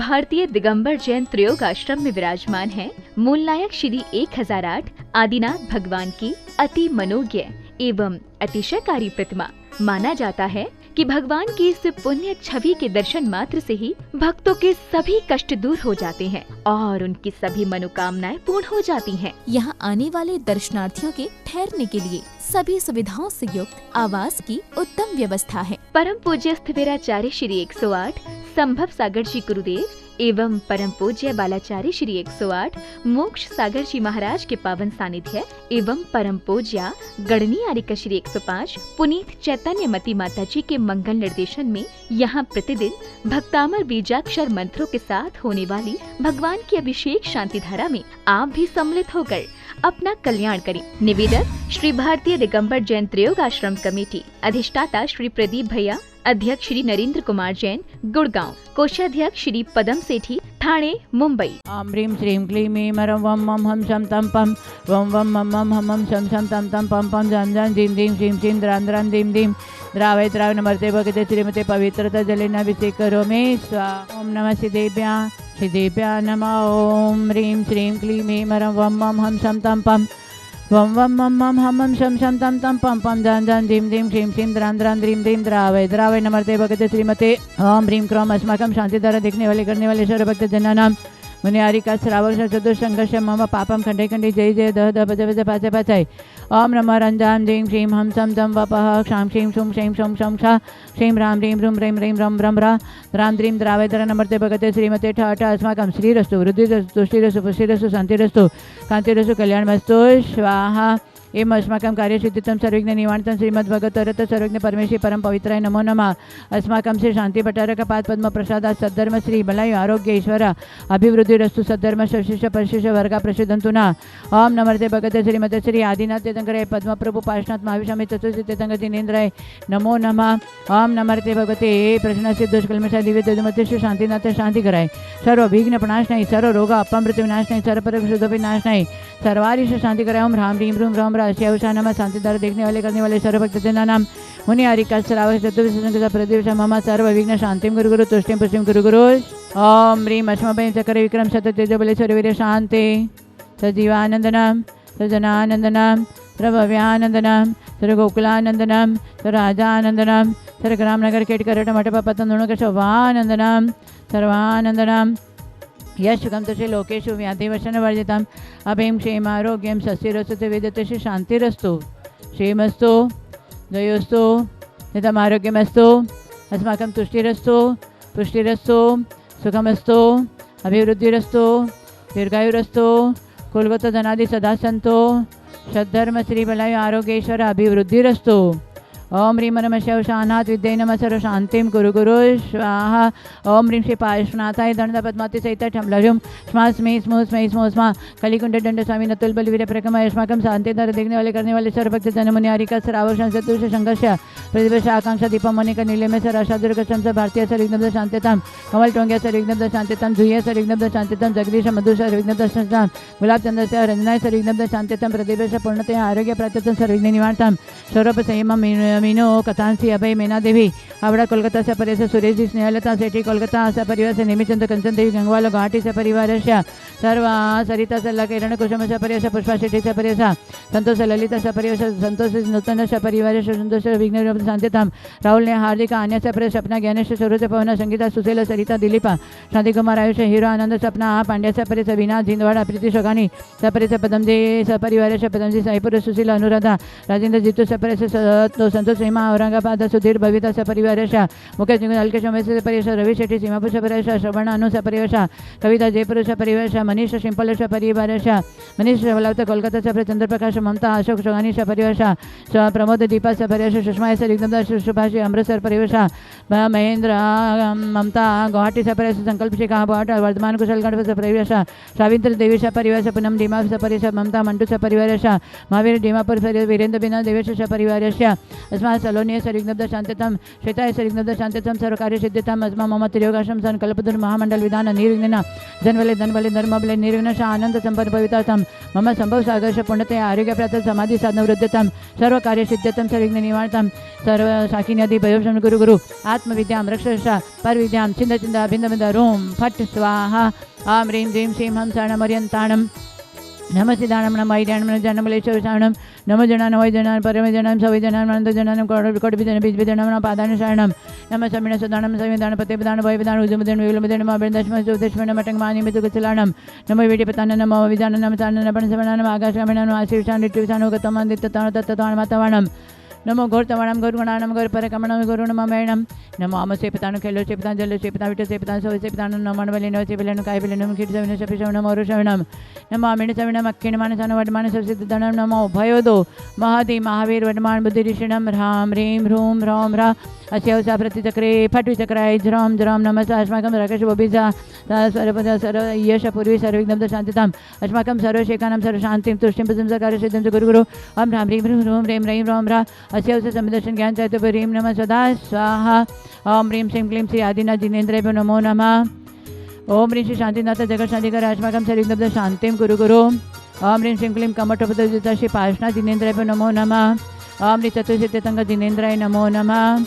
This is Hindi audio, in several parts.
भारतीय दिगंबर जैन त्रयोग आश्रम में विराजमान है मूलनायक श्री 1008 आदिनाथ भगवान की अति मनोज्ञ एवं अतिशयकारी प्रतिमा। माना जाता है कि भगवान की इस पुण्य छवि के दर्शन मात्र से ही भक्तों के सभी कष्ट दूर हो जाते हैं और उनकी सभी मनोकामनाएं पूर्ण हो जाती हैं। यहाँ आने वाले दर्शनार्थियों के ठहरने के लिए सभी सुविधाओं से युक्त आवास की उत्तम व्यवस्था है। परम पूज्य स्थिविराचार्य श्री 108 संभव सागर जी गुरुदेव एवं परम पूज्य बालाचार्य श्री 108 मोक्ष सागर जी महाराज के पावन सानिध्य एवं परम पूज्य गणनी आर्यका श्री 105 पुनीत चैतन्य मती माता जी के मंगल निर्देशन में यहाँ प्रतिदिन भक्तामर बीजाक्षर मंत्रों के साथ होने वाली भगवान की अभिषेक शांति धारा में आप भी सम्मिलित होकर अपना कल्याण करें। निवेदक श्री भारतीय दिगंबर जैन त्रयोग आश्रम कमेटी, अधिष्ठाता श्री प्रदीप भैया, अध्यक्ष श्री नरेंद्र कुमार जैन गुड़गांव, कोषाध्यक्ष श्री पदम सेठी ठाणे मुंबई। आम ह्रीं श्रीं क्लीं ऐं मरं वं मं हम शं तं पं वं वं मं मं हम हम शं शं तं तं पं पं जं जं जीं दीं श्रीं श्रीं द्रां द्रां दीं दीं द्रावय द्राव नमर्ते भगते श्रीमते पवित्रता जलेन अभिषेक करोमि स्वाहा। ओम नमः सिद्धेभ्यः नमः। ओम ह्रीं श्रीं क्लीं ऐं मरं वं मं हम शं तं पं वं वं मं मं हम हम शं शं तं तं पं पं जं जं जीं दीं श्रीं श्रीं द्रां द्रां द्रीं दीं द्रावय द्रावय नमर्ते भगते श्रीमते। ओम ह्रीं क्रों अस्माकं शांतिधारा देखने वाले करने वाले सर्वभक्त जनानां मुनियारिका श्रावक चतुर्संघर्ष मम पापम खंडे खंडे जय जय दह दह भज भज पाचे पाचाय। ओम नमः रंजाम जीं श्रीं हम सम दम वपः क्षां क्षीं शुं क्षीं शुं शं क्षा क्षीं रां ह्रीं ह्रूं ह्रीं ह्रीं रं रं रा द्रां द्रीं द्रावय द्र नमर्ते भगते श्रीमते ठ ठ अस्माकं श्रीरस्तु वृद्धिरस्तु तुष्टिरस्तु पुष्टिरस्तु शान्तिरस्तु कान्तिरस्तु कल्याणमस्तु स्वाहा। एम अस्माकं कार्यसिद्धितं सर्वज्ञ निवारणं श्रीमद्भगवतरत सर्वज्ञ परमेश्वरी परम पवित्राय नमो नमः। अस्माकं श्री शांति भट्टारक पाद पद्म प्रसादात् सद्धर्म श्री बलायु आरोग्य ईश्वर अभिवृद्धिरस्तु सद्धर्म शिष्य परिशिष्ट वर्गा प्रसिद्धंतु न। ओम नमर्ते भगते श्रीमते श्री आदिनाथ तीर्थंकराय पद्म प्रभु पार्श्वनाथ महाविषामी चतुर्थी तीर्थंकर जिनेन्द्राय नमो नमः। ओम नमर्ते भगते प्रश्न सिद्ध कलमेशा दिव्य तेजमते श्री शांतिनाथ शांति कराय सर्व विघ्न प्रणाश नहीं सर्व रोग अपमृत विनाश नहीं सर्व पर शुद्ध विनाश नहीं सर्वारिश शांति कराय। ओम राम ह्रीं ह्रूं राम राशिया नमः। शांतिधारा देखने वाले करने वाले सर्वभक्त जनानां मुनि आरिका श्रावक चतुर्दश प्रदेश मम सर्व विघ्न शांतिं गुरु गुरु तुष्टिं पुष्टिं गुरु गुरु। ओम ह्रीं अश्मभयं चक्र विक्रम शत तेज बलेश्वर वीर शांति सजीवानंदनम सजनानंदनम सर्वभव्यानंदनम सर्वगोकुलानंदनम सर्वराजानंदनम सर्वग्रामनगर केटकर मठप पतन शोभानंदनम सर्वानंदनम यशुकं तुषे लोकेषु व्याधिवशन वर्जितम् अभयं क्षेमारोग्यं सस्यरस्तु वेदतस्य शान्तिरस्तु क्षेमस्तु जयोस्तु नितम् आरोग्यमस्तु अस्माकं तुष्टिरस्तु पुष्टिरस्तु सुखमस्तु अभिवृद्धिरस्तु दीर्घायुरस्तु कुलगत धनादि सदा सन्तु सद्धर्म श्री बलायु आरोग्येश्वर अभिवृद्धिरस्तु। ओम ह्रीं नमः शिवशानाथ विद्ये नमः सर्व शांतिं गुरु गुरु स्वाहा। ओम ह्रीं श्री पार्श्वनाथाय दंड पद्मावती सहित ठमलह्यूं स्मा स्मे स्मो स्मै स्मो स्मा कलिकुंड दंड स्वामी नतुल बल वीर प्रकमय अस्माकं शांतिधारा देखने वाले करने वाले सर्वभक्त जनमुनि आरिका श्रावक चतुर्ष संघर्ष प्रतिवर्ष आकांक्षा दीपम मणिका नीलमे सर आशादुर्ग संस भारतीय सर विघ्नब्ध शांतितां कमल टोंग्या सर विघ्नब्ध शांतितां जुये सर विघ्नब्ध शांतितां जगदीश मधु सर विघ्नब्ध शांतितां गुलाब चंद्र से रंजनाय सर विघ्नब्ध शांतितां प्रदेश पूर्णतया आरोग्य प्राप्ततां सर विघ्न निवारणतां स्वरूप संयमं मीनो कथांसी अभय मीना देवी हावड़ा कोलकाता से परिवार सुरेश जी स्नेहलता सेठी कोलकाता से परिवार से निमिचंद कंचन देवी गंगवाल गुवाहाटी से परिवार सर्वा सरिता सल्ला किरण कुसुम से परिवार पुष्पा शेट्टी से परिवार संतोष ललिता से परिवार संतोष नूतन से परिवार संतोष विघ्न शांतिताम राहुल ने हार्दिक आन्या से परिवार सपना ज्ञानेश सरोज पवन संगीता सुशील सरिता दिलीपा शांति कुमार आयुष हीरो आनंद सपना पांड्या से परिवार विना जिंदवाड़ा प्रीति शोगानी सपरिवार पदमजी सपरिवार पदमजी साईपुर सुशील अनुराधा राजेंद्र जीतू से परिवार संतोष सीमा औरंगाबाद सुधीर भविता से परिवार मुकेश हल्केश उमेश से परिवार रवि शेट्टी सीमापुर से परिवार श्रवण अनु से परिवार कविता जयपुर से परिवार मनीष सिंपल से परिवार मनीष वलावता कोलकाता से चंद्रप्रकाश ममता अशोक चौहानी से परिवार प्रमोद दीपा से परिवार सुषमा से विघ्नब्ध सुभाष अमृतसर परिवार महेंद्र ममता गुवाहाटी से परिवार संकल्प शिखा बाट वर्धमान कुशलगढ़ से परिवार सावित्री देवी से परिवार से पूनम डीमा से परिवार ममता मंटू से परिवार महावीर डीमापुर से वीरेंद्र बिना देवेश से परिवार तस्मात् सलोनीय सरिग्नब्ध शांतितम श्वेताय सरिग्नब्ध शांतितम सर्वकार्य सिद्धितम अस्मा मम त्रियोगाश्रम संकल्पधुर महामंडल विधान निर्विघ्न धनबले निर्मबले निर्विघ्न आनंद संपन्न पवित्रतम मम संभव सागर्ष पुण्यते आरोग्य प्राप्त समाधि साधन वृद्धतम सर्व कार्य सिद्ध्यतम सर्विघ्न निवारणतम सर्व शाकिन्यादि भयोषम गुरु गुरु आत्मविद्यां रक्षसा पर विद्यां चिंद चिंद भिन्न भिन्न रोम फट स्वाहा आम ह्रीं ह्रीं श्रीं हम शरणमर्यन्ताणं नमः सिद्धाणं नमः ऐर्याणं जनमलेश्वर शरणं नमः जनान वै जनान परम जनान सवै जनान अनंत जनान कोटि विजन बीज विजन नमः पादान शरणं नमः समिण सदानं संविधान पते विधान भय विधान उजमदन विलमदन नमः दशम दशम मटंग मानि मितु कुचलाणं नमः वेडिपतान नमः विधान नमः तान नपन समनान आकाशकामिनान आशीर्षान ऋतुषान गतमं दित्ततान तत्ततान मतवाणं नमो घोरतवणं घोरगुणानं घोरपरकमणं घोरुणममेणं नमो अमसेपतान खेलो सेपतान जल सेपतान विट सेपतान सव सेपतान नमन बलिनो सेबलेनो काय बलिनो खीट सविनो शपिशवणं मोरुशवणं नमो अमिण सविणं अक्षिण मानसान वडमान सबसिद्धधनं नमो भयोदो महादि महावीर वडमान बुद्धि ऋषिणं ह्रां ह्रीं ह्रूं ह्रौं ह्रा अस्यवसा प्रतिचक्रे फट्विचक्राय ज्रौं ज्रौं नमः अस्माकं राकेशबोभिजा सर्वपद सर्व यश पूर्वी सर्वविघ्नं शान्तिताम् अस्माकं सर्वशेखानां सर्वशान्तिं तुष्टिं प्रशंसाकार सिद्धिं च गुरुगुरु ओम ह्रां ह्रीं ह्रूं ह्रीं ह्रैं ह्रौं ह्रा अस्यवसा समिदर्शन ज्ञान चैतन्य नमः सदा स्वाहा ओम ह्रीं श्रीं क्लीं श्री आदिनाथ जिनेन्द्रेभ्यो नमो नमः ओम ह्रीं श्री शांतिनाथ जगत शांतिकर अस्माकं सर्वविघ्नं शान्तिं गुरुगुरु ओम ह्रीं श्रीं क्लीं कमठोपदयुता श्री पार्श्वनाथ जिनेन्द्रेभ्यो नमो नमः ओम ह्रीं चतुर्सिद्धतंग जिनेन्द्राय नमो नमः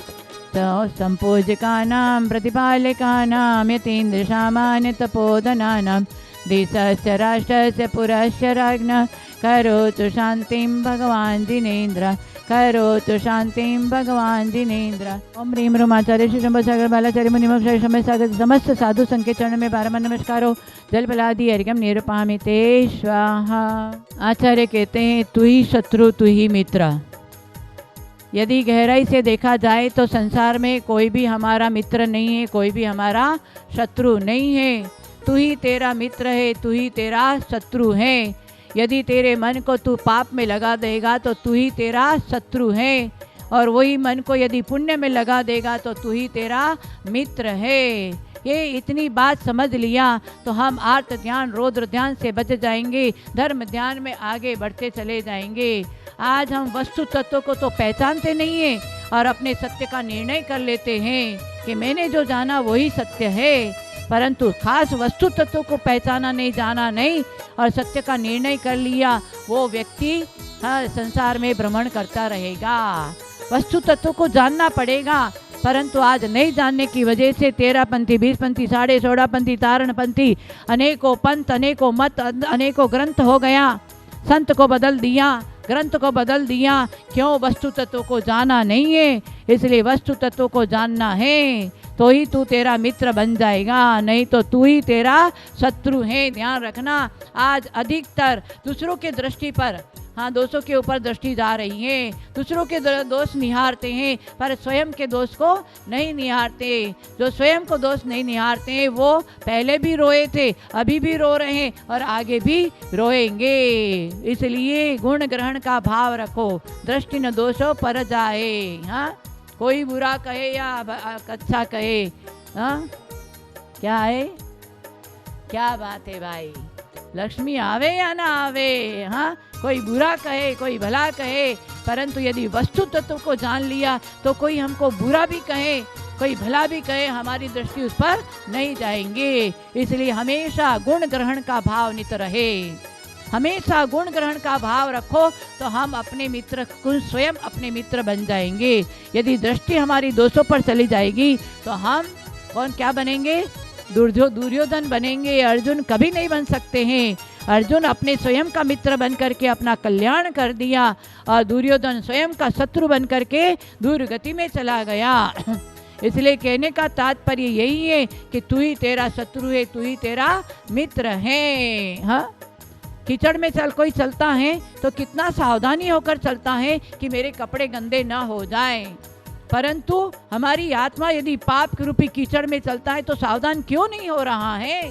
संपूजकानां प्रतिपालकानां यतीन्द्रसामान्य तपोधनानां देशस्य राष्ट्रस्य पुरस्य राज्ञः करोतु शान्तिं भगवान् जिनेन्द्र करोतु शान्तिं भगवान् जिनेन्द्र ओम ह्रीं ह्रूं आचार्य श्री शंभो सागर बालाचार्य मुनिमोक्ष समय सागर समस्त साधु संघ के चरण में बारम्बार नमस्कारो जल फलादि अर्घ्यं निरूपयामि ते स्वाहा। आचार्य कहते हैं तू ही शत्रु तू ही मित्र। यदि गहराई से देखा जाए तो संसार में कोई भी हमारा मित्र नहीं है, कोई भी हमारा शत्रु नहीं है। तू ही तेरा मित्र है, तू ही तेरा शत्रु है। यदि तेरे मन को तू पाप में लगा देगा तो तू ही तेरा शत्रु है, और वही मन को यदि पुण्य में लगा देगा तो तू ही तेरा मित्र है। ये इतनी बात समझ लिया तो हम आर्त ध्यान रौद्र ध्यान से बच जाएंगे, धर्म ध्यान में आगे बढ़ते चले जाएंगे। आज हम वस्तु तत्व को तो पहचानते नहीं है और अपने सत्य का निर्णय कर लेते हैं कि मैंने जो जाना वही सत्य है, परंतु खास वस्तु तत्व को पहचाना नहीं, जाना नहीं और सत्य का निर्णय कर लिया, वो व्यक्ति संसार में भ्रमण करता रहेगा। वस्तु तत्व को जानना पड़ेगा, परंतु आज नहीं जानने की वजह से 13पंथी 20पंथी 16पंथी तारणपंथी अनेकों पंथ अनेकों मत अनेकों ग्रंथ हो गया। संत को बदल दिया, ग्रंथ को बदल दिया। क्यों? वस्तु तत्व को जाना नहीं है। इसलिए वस्तु तत्व को जानना है तो ही तू तेरा मित्र बन जाएगा, नहीं तो तू ही तेरा शत्रु है। ध्यान रखना, आज अधिकतर दूसरों के दृष्टि पर दोषों के ऊपर दृष्टि जा रही है। दूसरों के दोष निहारते हैं पर स्वयं के दोष को नहीं निहारते। जो स्वयं को दोष नहीं निहारते हैं वो पहले भी रोए थे, अभी भी रो रहे हैं और आगे भी रोएंगे। इसलिए गुण ग्रहण का भाव रखो, दृष्टि न दोषों पर जाए। कोई बुरा कहे या अच्छा कहे, क्या है, क्या बात है भाई, लक्ष्मी आवे या ना आवे। कोई बुरा कहे कोई भला कहे, परंतु यदि वस्तु तत्व को जान लिया तो कोई हमको बुरा भी कहे कोई भला भी कहे, हमारी दृष्टि उस पर नहीं जाएंगे। इसलिए हमेशा गुण ग्रहण का भाव नित रहे, हमेशा गुण ग्रहण का भाव रखो तो हम अपने मित्र स्वयं अपने मित्र बन जाएंगे। यदि दृष्टि हमारी दोषों पर चली जाएगी तो हम क्या बनेंगे? दुर्योधन बनेंगे। अर्जुन कभी नहीं बन सकते हैं। अर्जुन अपने स्वयं का मित्र बन करके अपना कल्याण कर दिया और दुर्योधन स्वयं का शत्रु बन करके दुर्गति में चला गया। इसलिए कहने का तात्पर्य यही है कि तू ही तेरा शत्रु है, तू ही तेरा मित्र है। कीचड़ में कोई चलता है तो कितना सावधानी होकर चलता है कि मेरे कपड़े गंदे ना हो जाएं, परंतु हमारी आत्मा यदि पाप रूपी कीचड़ में चलता है तो सावधान क्यों नहीं हो रहा है?